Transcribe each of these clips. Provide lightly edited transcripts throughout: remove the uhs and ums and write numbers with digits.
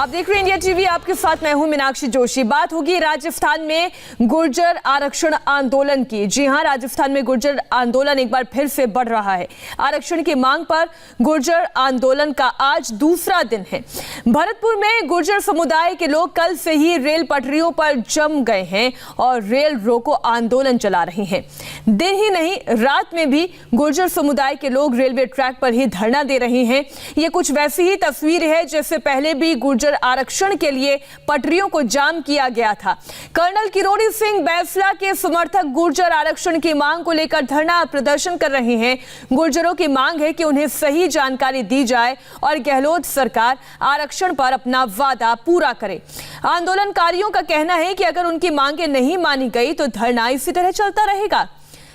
आप देख रहे हैं इंडिया टीवी, आपके साथ मैं हूं मीनाक्षी जोशी। बात होगी राजस्थान में गुर्जर आरक्षण आंदोलन की। जी हां, राजस्थान में गुर्जर आंदोलन एक बार फिर से बढ़ रहा है। आरक्षण की मांग पर गुर्जर आंदोलन का आज दूसरा दिन है। भरतपुर में गुर्जर समुदाय के लोग कल से ही रेल पटरियों पर जम गए हैं और रेल रोको आंदोलन चला रहे हैं। दिन ही नहीं, रात में भी गुर्जर समुदाय के लोग रेलवे ट्रैक पर ही धरना दे रहे हैं। ये कुछ वैसी ही तस्वीर है जैसे पहले भी गुर्जर आरक्षण के लिए पटरियों को जाम किया गया था। कर्नल किरोड़ी सिंह बैसला के समर्थक गुर्जर आरक्षण की मांग को लेकर धरना प्रदर्शन कर रहे हैं। गुर्जरों की मांग है कि उन्हें सही जानकारी दी जाए और गहलोत सरकार आरक्षण पर अपना वादा पूरा करे। आंदोलनकारियों का कहना है कि अगर उनकी मांगें नहीं मानी गई तो धरना इसी तरह चलता रहेगा।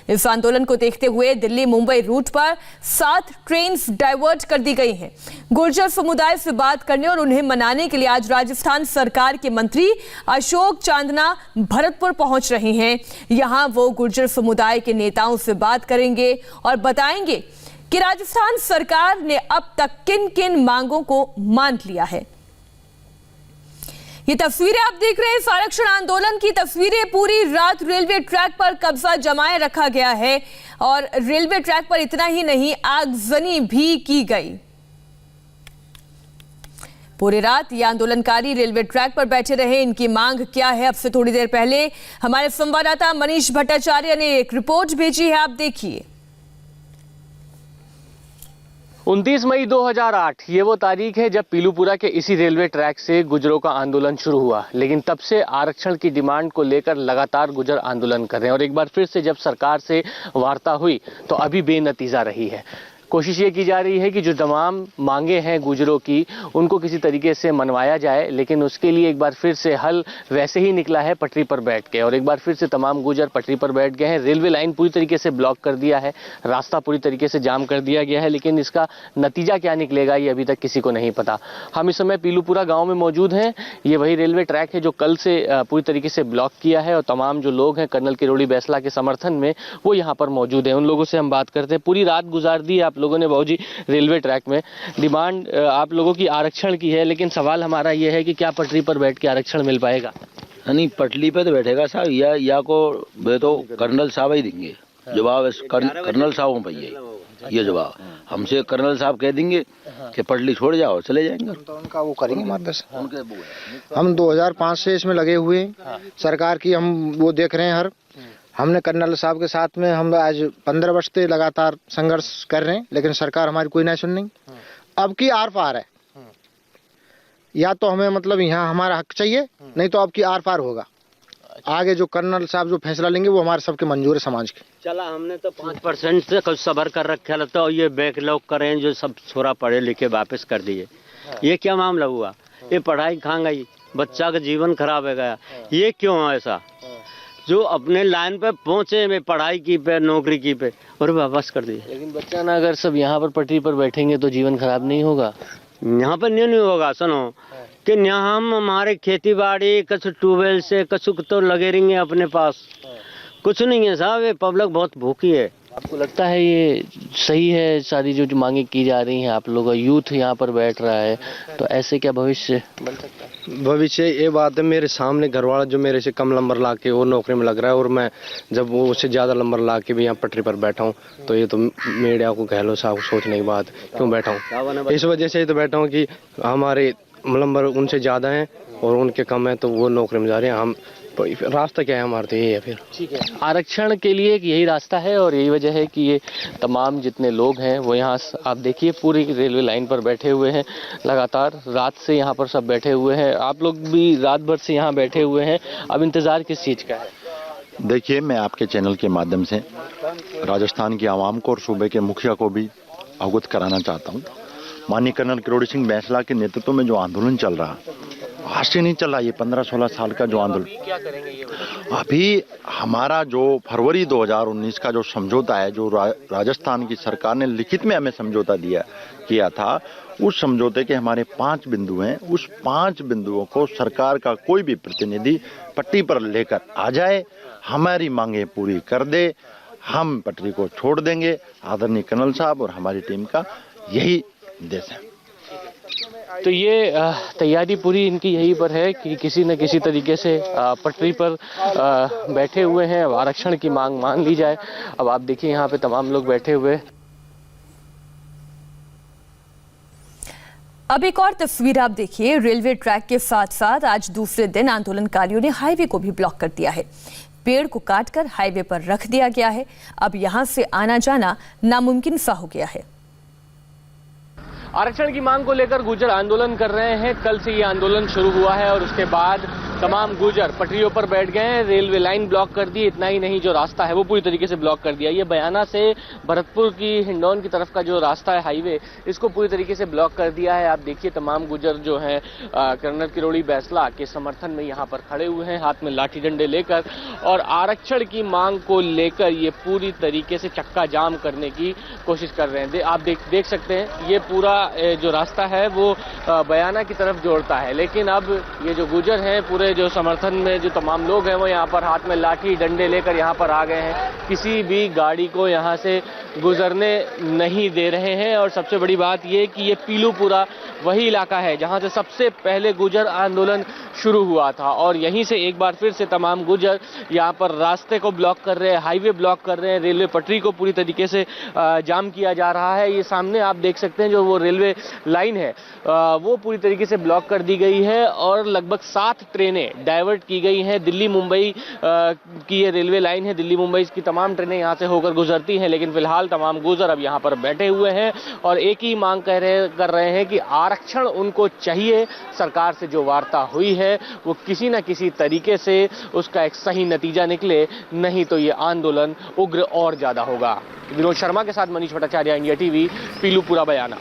इस आंदोलन को देखते हुए दिल्ली मुंबई रूट पर 7 ट्रेन डाइवर्ट कर दी गई हैं। गुर्जर समुदाय से बात करने और उन्हें मनाने के लिए आज राजस्थान सरकार के मंत्री अशोक चांदना भरतपुर पहुंच रहे हैं। यहां वो गुर्जर समुदाय के नेताओं से बात करेंगे और बताएंगे कि राजस्थान सरकार ने अब तक किन किन मांगों को मान लिया है। ये तस्वीरें आप देख रहे हैं इस आरक्षण आंदोलन की तस्वीरें। पूरी रात रेलवे ट्रैक पर कब्जा जमाए रखा गया है और रेलवे ट्रैक पर इतना ही नहीं, आगजनी भी की गई। पूरी रात ये आंदोलनकारी रेलवे ट्रैक पर बैठे रहे। इनकी मांग क्या है, अब से थोड़ी देर पहले हमारे संवाददाता मनीष भट्टाचार्य ने एक रिपोर्ट भेजी है, आप देखिए। 29 मई 2008 ये वो तारीख है जब पीलूपुरा के इसी रेलवे ट्रैक से गुर्जरों का आंदोलन शुरू हुआ। लेकिन तब से आरक्षण की डिमांड को लेकर लगातार गुर्जर आंदोलन कर रहे हैं और एक बार फिर से जब सरकार से वार्ता हुई तो अभी बेनतीजा रही है। कोशिश ये की जा रही है कि जो तमाम मांगे हैं गुर्जरों की उनको किसी तरीके से मनवाया जाए, लेकिन उसके लिए एक बार फिर से हल वैसे ही निकला है, पटरी पर बैठ के। और एक बार फिर से तमाम गुर्जर पटरी पर बैठ गए हैं। रेलवे लाइन पूरी तरीके से ब्लॉक कर दिया है, रास्ता पूरी तरीके से जाम कर दिया गया है, लेकिन इसका नतीजा क्या निकलेगा ये अभी तक किसी को नहीं पता। हम इस समय पीलूपुरा गाँव में मौजूद हैं। ये वही रेलवे ट्रैक है जो कल से पूरी तरीके से ब्लॉक किया है और तमाम जो लोग हैं कर्नल किरोड़ी बैसला के समर्थन में वो यहाँ पर मौजूद हैं। उन लोगों से हम बात करते हैं। पूरी रात गुजार दी आप लोगों ने बाबूजी रेलवे ट्रैक में। डिमांड आप लोगों की आरक्षण की है, लेकिन सवाल हमारा ये है कि क्या पटरी पर बैठ के आरक्षण मिल पाएगा? नहीं, पटरी पे तो बैठेगा साहब, या को वे तो कर्नल साहब ही देंगे जवाब। कर्नल साहब पे ये जवाब हमसे कर्नल साहब कह देंगे कि पटरी छोड़ जाओ, चले जाएंगे। तो उनका वो करेंगे मार्गदर्शन। हम 2005 से इसमें लगे हुए हैं। सरकार की हम वो देख रहे हैं। हमने कर्नल साहब के साथ में हम आज 15 वर्ष से लगातार संघर्ष कर रहे हैं, लेकिन सरकार हमारी कोई नहीं सुन नहीं। अब की आर पार है, या तो हमें मतलब यहाँ हमारा हक चाहिए, नहीं तो अब की आर पार होगा। आगे जो कर्नल साहब जो फैसला लेंगे वो हमारे सबके मंजूर है समाज के। चला हमने तो 5% से कुछ सबर कर रखा लगता है। ये बैकलॉग करें जो सब छोरा पढ़े लिखे वापस कर दिए। ये क्या मामला हुआ? ये पढ़ाई कहाँ गई? बच्चा का जीवन खराब हो गया। ये क्यों ऐसा? जो अपने लाइन पे पहुंचे में पढ़ाई की पे नौकरी की पे और वापस कर दिए। लेकिन बच्चा ना अगर सब यहाँ पर पटरी पर बैठेंगे तो जीवन खराब नहीं होगा? यहाँ पर नहीं होगा। सुनो कि यहाँ हम हमारे खेती बाड़ी कुछ ट्यूबवेल से कुछ तो लगे रहेंगे अपने पास, कुछ नहीं है साहब। ये पब्लिक बहुत भूखी है। आपको लगता है ये सही है? सारी जो मांगे की जा रही हैं, आप लोगों का यूथ यहाँ पर बैठ रहा है, तो ऐसे क्या भविष्य बन सकता है? भविष्य ये बात है, मेरे सामने घरवाला जो मेरे से कम नंबर ला के वो नौकरी में लग रहा है और मैं जब वो उससे ज़्यादा नंबर ला के भी यहाँ पटरी पर बैठा हूँ, तो ये तो मीडिया को गहलोत साहब सोचने की बात क्यों बैठा हूँ। इस वजह से तो बैठा हूँ कि हमारे नंबर उनसे ज़्यादा हैं और उनके कम है, तो वो नौकरी में जा रहे हैं। हम रास्ता क्या है हमारा? तो यही है। फिर ठीक है, आरक्षण के लिए यही रास्ता है और यही वजह है कि ये तमाम जितने लोग हैं वो यहाँ आप देखिए पूरी रेलवे लाइन पर बैठे हुए हैं। लगातार रात से यहाँ पर सब बैठे हुए हैं। आप लोग भी रात भर से यहाँ बैठे हुए हैं। अब इंतजार किस चीज़ का है? देखिए, मैं आपके चैनल के माध्यम से राजस्थान की आवाम को और सूबे के मुखिया को भी अवगत कराना चाहता हूँ। माननीय कर्नल किरोड़ी सिंह बैसला के नेतृत्व में जो आंदोलन चल रहा, आज से नहीं चल रहा, ये 15-16 साल का जो आंदोलन। क्या करेंगे ये? अभी हमारा जो फरवरी 2019 का जो समझौता है, जो राजस्थान की सरकार ने लिखित में हमें समझौता किया था, उस समझौते के हमारे 5 बिंदु हैं। उस 5 बिंदुओं को सरकार का कोई भी प्रतिनिधि पट्टी पर लेकर आ जाए, हमारी मांगे पूरी कर दे, हम पटरी को छोड़ देंगे। आदरणीय कर्नल साहब और हमारी टीम का यही उद्देश्य है। तो ये तैयारी पूरी इनकी यहीं पर है कि किसी न किसी तरीके से पटरी पर बैठे हुए हैं, आरक्षण की मांग मान ली जाए। अब आप देखिए यहाँ पे तमाम लोग बैठे हुए। अब एक और तस्वीर आप देखिए। रेलवे ट्रैक के साथ साथ आज दूसरे दिन आंदोलनकारियों ने हाईवे को भी ब्लॉक कर दिया है। पेड़ को काटकर हाईवे पर रख दिया गया है। अब यहां से आना जाना नामुमकिन सा हो गया है। आरक्षण की मांग को लेकर गुर्जर आंदोलन कर रहे हैं। कल से ये आंदोलन शुरू हुआ है और उसके बाद तमाम गुर्जर पटरियों पर बैठ गए हैं। रेलवे लाइन ब्लॉक कर दी। इतना ही नहीं, जो रास्ता है वो पूरी तरीके से ब्लॉक कर दिया। ये बयाना से भरतपुर की हिंडौन की तरफ का जो रास्ता है हाईवे, इसको पूरी तरीके से ब्लॉक कर दिया है। आप देखिए तमाम गुर्जर जो हैं कर्नल किरोड़ी बैसला के समर्थन में यहाँ पर खड़े हुए हैं, हाथ में लाठी डंडे लेकर, और आरक्षण की मांग को लेकर ये पूरी तरीके से चक्का जाम करने की कोशिश कर रहे हैं। आप देख सकते हैं ये पूरा जो रास्ता है वो बयाना की तरफ जोड़ता है, लेकिन अब ये जो गुर्जर हैं पूरे जो समर्थन में जो तमाम लोग हैं वो यहाँ पर हाथ में लाठी डंडे लेकर यहाँ पर आ गए हैं। किसी भी गाड़ी को यहाँ से गुजरने नहीं दे रहे हैं। और सबसे बड़ी बात ये कि ये पीलूपुरा वही इलाका है जहाँ से सबसे पहले गुर्जर आंदोलन शुरू हुआ था, और यहीं से एक बार फिर से तमाम गुर्जर यहाँ पर रास्ते को ब्लॉक कर रहे हैं, हाईवे ब्लॉक कर रहे हैं, रेलवे पटरी को पूरी तरीके से जाम किया जा रहा है। ये सामने आप देख सकते हैं जो वो रेलवे लाइन है वो पूरी तरीके से ब्लॉक कर दी गई है और लगभग 7 ट्रेनें डाइवर्ट की गई हैं। दिल्ली मुंबई की ये रेलवे लाइन है, दिल्ली मुंबई की तमाम ट्रेनें यहाँ से होकर गुजरती हैं, लेकिन फिलहाल तमाम गुर्जर अब यहाँ पर बैठे हुए हैं और एक ही मांग कर रहे हैं कि आरक्षण उनको चाहिए। सरकार से जो वार्ता हुई है वो किसी न किसी तरीके से उसका एक सही नतीजा निकले, नहीं तो ये आंदोलन उग्र और ज्यादा होगा। विनोद शर्मा के साथ मनीष भट्टाचार्य, इंडिया टीवी, पीलूपुरा बयाना।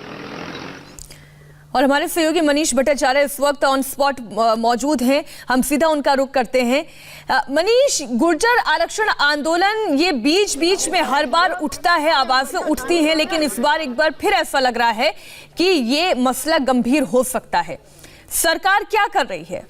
और हमारे सहयोगी मनीष भट्टाचार्य इस वक्त ऑन स्पॉट मौजूद हैं। हम सीधा उनका रुख करते हैं। मनीष, गुर्जर आरक्षण आंदोलन ये बीच बीच में हर बार उठता है, आवाजें उठती हैं, लेकिन इस बार एक बार फिर ऐसा लग रहा है कि ये मसला गंभीर हो सकता है। सरकार क्या कर रही है?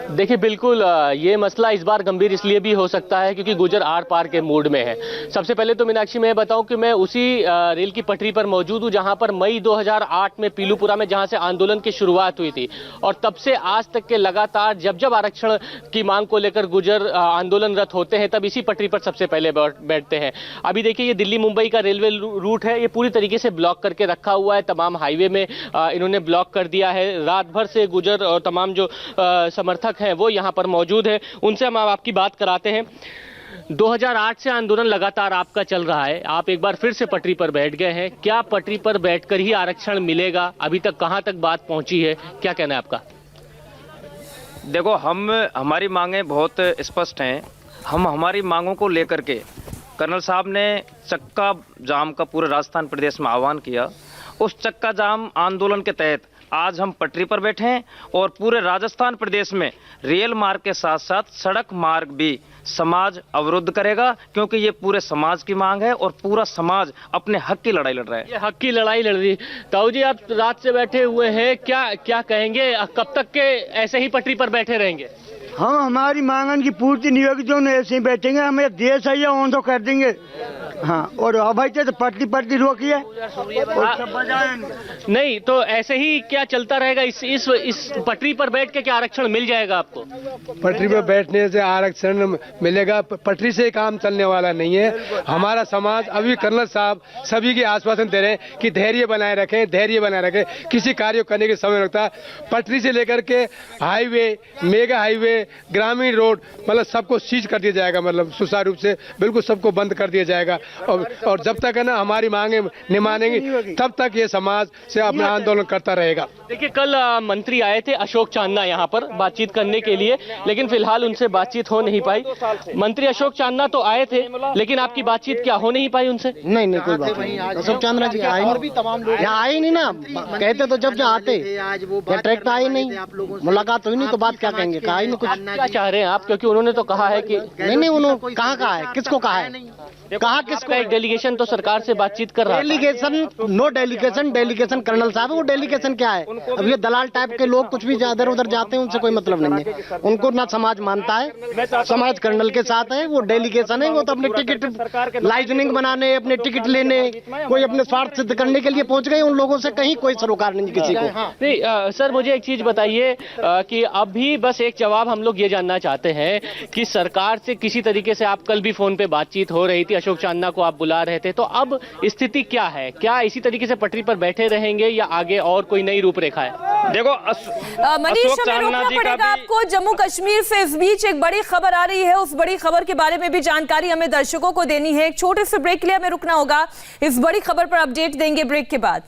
देखिए बिल्कुल ये मसला इस बार गंभीर इसलिए भी हो सकता है क्योंकि गुर्जर आर पार के मूड में है। सबसे पहले तो मीनाक्षी मैं बताऊं कि मैं उसी रेल की पटरी पर मौजूद हूं जहां पर मई 2008 में पीलूपुरा में जहां से आंदोलन की शुरुआत हुई थी, और तब से आज तक के लगातार जब जब आरक्षण की मांग को लेकर गुर्जर आंदोलनरत होते हैं तब इसी पटरी पर सबसे पहले बैठते हैं। अभी देखिए ये दिल्ली मुंबई का रेलवे रूट है, ये पूरी तरीके से ब्लॉक करके रखा हुआ है। तमाम हाईवे में इन्होंने ब्लॉक कर दिया है। रात भर से गुर्जर और तमाम जो समर्थक हैं वो यहां पर मौजूद है, उनसे हम आपकी बात कराते हैं। 2008 से आंदोलन लगातार आपका चल रहा है, आप एक बार फिर से पटरी पर बैठ गए हैं। क्या पटरी पर बैठकर ही आरक्षण मिलेगा? अभी तक कहां तक बात पहुंची है, क्या कहना है आपका? देखो, हमारी मांगें बहुत स्पष्ट हैं। हम हमारी मांगों को लेकर के कर्नल साहब ने चक्का जाम का पूरे राजस्थान प्रदेश में आह्वान किया। उस चक्का जाम आंदोलन के तहत आज हम पटरी पर बैठे हैं और पूरे राजस्थान प्रदेश में रेल मार्ग के साथ साथ सड़क मार्ग भी समाज अवरुद्ध करेगा, क्योंकि ये पूरे समाज की मांग है और पूरा समाज अपने हक की लड़ाई लड़ रहा है। ये हक की लड़ाई लड़ रही। ताऊ जी, आप रात से बैठे हुए हैं, क्या कहेंगे? कब तक के ऐसे ही पटरी पर बैठे रहेंगे? हम हमारी मांगन की पूर्ति नहीं होगी तो ऐसे ही बैठेंगे। हमें देश है ऑन तो कर देंगे। हाँ, और भाई तो पटरी रोकिए नहीं तो ऐसे ही क्या चलता रहेगा? इस पटरी पर बैठ के क्या आरक्षण मिल जाएगा आपको? पटरी पर बैठने से आरक्षण मिलेगा? पटरी से काम चलने वाला नहीं है। हमारा समाज अभी कर्नल साहब सभी के आश्वासन दे रहे हैं कि धैर्य बनाए रखें, किसी कार्य करने के समय लगता है। पटरी से लेकर के हाईवे, मेगा हाईवे, ग्रामीण रोड, मतलब सबको सीज कर दिया जाएगा, मतलब सुचारू रूप से बिल्कुल सबको बंद कर दिया जाएगा। और जब तक है ना हमारी मांगे नहीं मानेंगे तब तक ये समाज से अपना आंदोलन करता रहेगा। देखिए, कल मंत्री आए थे अशोक चांदना यहाँ पर बातचीत करने के लिए, लेकिन फिलहाल उनसे बातचीत हो नहीं पाई। मंत्री अशोक चांदना तो आए थे, लेकिन आपकी बातचीत क्या हो नहीं पाई उनसे? नहीं कोई बात नहीं। अशोक चांदना जी आए नहीं ना, कहते तो जब आते, ट्रैक पे आए नहीं, मुलाकात हुई नहीं तो बात क्या कहेंगे? कहा ही नहीं कुछ। क्या चाह रहे हैं आप? क्योंकि उन्होंने तो कहा है कि नहीं, उन्होंने कहा है, किसको कहा है? कहाँ किसका एक डेलीगेशन तो सरकार से बातचीत कर रहा है। Delegation no delegation, delegation colonel साहब है, वो डेलीगेशन क्या है? अब ये दलाल टाइप के लोग कुछ भी इधर उधर जाते हैं, उनसे कोई मतलब नहीं है। उनको ना समाज मानता है, समाज कर्नल के साथ है। वो डेलीगेशन है, वो तो अपने टिकट लाइजनिंग बनाने, अपने टिकट लेने, कोई अपने स्वार्थ सिद्ध करने के लिए पहुंच गए। उन लोगों से कहीं कोई सरोकार नहीं किसी को। नहीं सर, मुझे एक चीज बताइए कि अभी बस एक जवाब हम लोग ये जानना चाहते हैं कि सरकार से किसी तरीके से आप कल भी फोन पे बातचीत हो रही थी, अशोक चांदना को आप बुला रहे थे, तो अब स्थिति क्या है? क्या इसी तरीके से पटरी पर बैठे रहेंगे या आगे और कोई नई रूपरेखा है? देखो मनीष, हमें रोकना पड़ेगा आपको। जम्मू कश्मीर से इस बीच एक बड़ी खबर आ रही है, उस बड़ी खबर के बारे में भी जानकारी हमें दर्शकों को देनी है। एक छोटे से ब्रेक के लिए हमें रुकना होगा। इस बड़ी खबर पर अपडेट देंगे ब्रेक के बाद।